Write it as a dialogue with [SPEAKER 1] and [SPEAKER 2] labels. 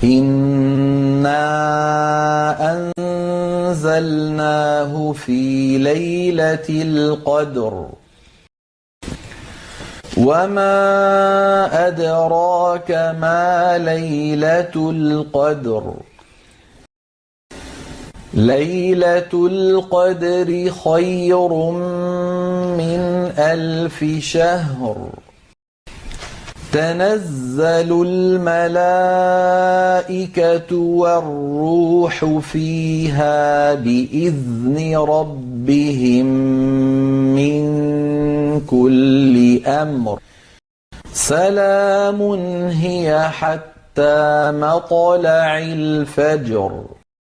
[SPEAKER 1] إنا أنزلناه في ليلة القدر وما أدراك ما ليلة القدر ليلة القدر خير من 1000 شهر تنزل الملائكة والروح فيها بإذن ربهم من كل أمر سلام هي حتى مطلع الفجر